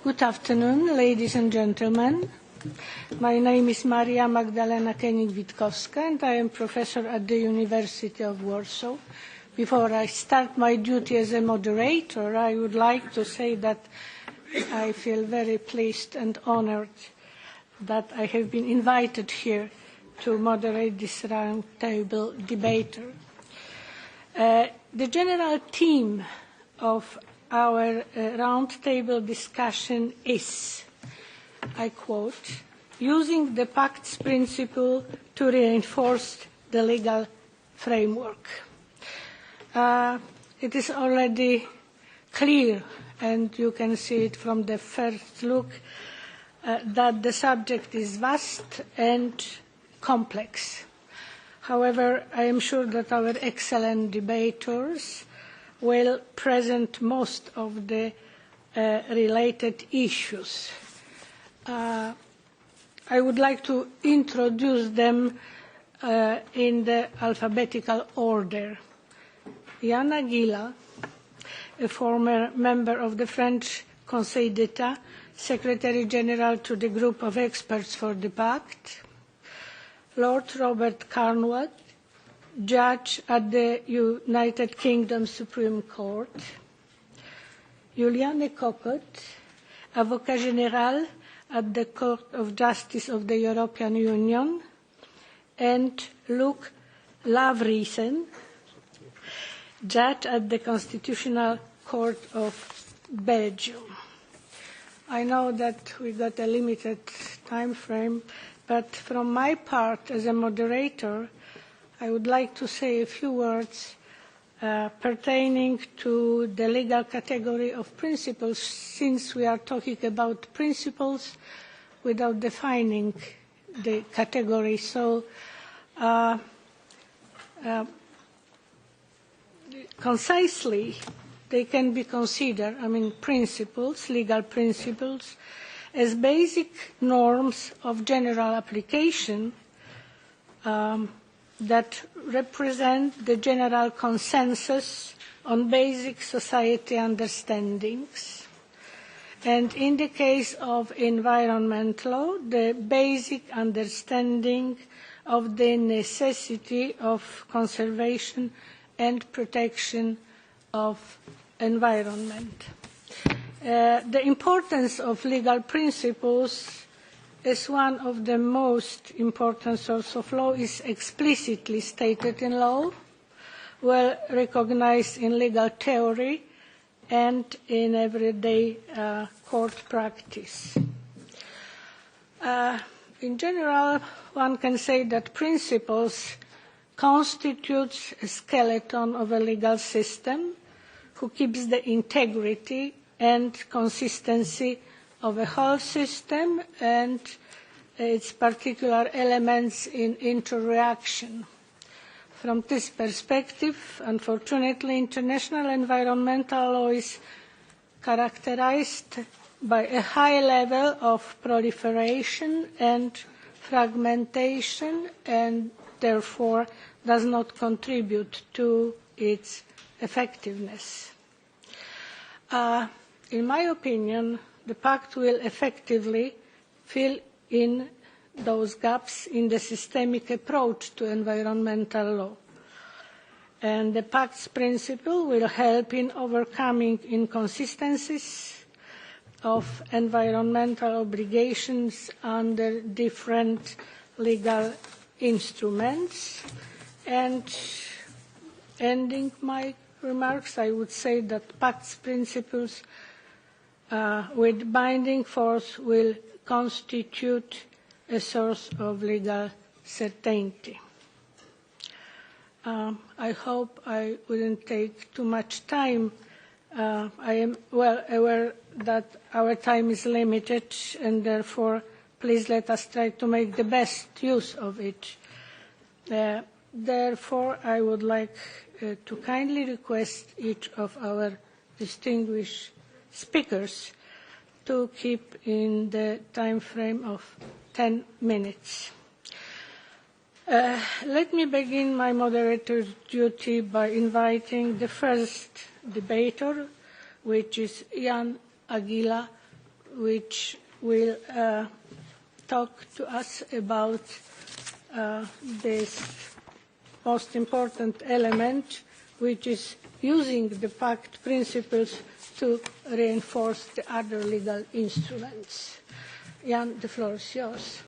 Good afternoon, ladies and gentlemen. My name is Maria Magdalena Koenig-Witkowska, and I am professor at the University of Warsaw. Before I start my duty as a moderator, I would like to say that I feel very pleased and honored that I have been invited here to moderate this roundtable debate. The general theme of our roundtable discussion is, I quote, using the Pact's principle to reinforce the legal framework. It is already clear, and you can see it from the first look, that the subject is vast and complex. However, I am sure that our excellent debaters will present most of the related issues. I would like to introduce them in the alphabetical order. Jan Aguila, a former member of the French Conseil d'État, Secretary General to the Group of Experts for the Pact. Lord Robert Carnwath, Judge at the United Kingdom Supreme Court. Juliane Cocotte, Avocat Général at the Court of Justice of the European Union. And Luc Lavriesen, Judge at the Constitutional Court of Belgium. I know that we got a limited time frame, but from my part as a moderator, I would like to say a few words pertaining to the legal category of principles, since we are talking about principles without defining the category. So concisely, they can be considered, principles, legal principles, as basic norms of general application that represent the general consensus on basic society understandings. And in the case of environment law, the basic understanding of the necessity of conservation and protection of environment. The importance of legal principles as one of the most important sources of law is explicitly stated in law, well recognized in legal theory and in everyday court practice. In general, one can say that principles constitutes a skeleton of a legal system who keeps the integrity and consistency of a whole system and its particular elements in interreaction. From this perspective, unfortunately, international environmental law is characterized by a high level of proliferation and fragmentation, and therefore does not contribute to its effectiveness. In my opinion, the Pact will effectively fill in those gaps in the systemic approach to environmental law. And the Pact's principle will help in overcoming inconsistencies of environmental obligations under different legal instruments. And ending my remarks, I would say that Pact's principles with binding force will constitute a source of legal certainty. I hope I wouldn't take too much time. I am well aware that our time is limited, and therefore please let us try to make the best use of it. Therefore, I would like to kindly request each of our distinguished speakers to keep in the time frame of 10 minutes. Let me begin my moderator's duty by inviting the first debater, which is Jan Aguila which will talk to us about this most important element, which is using the pact principles to reinforce the other legal instruments. Jan, the floor is yours.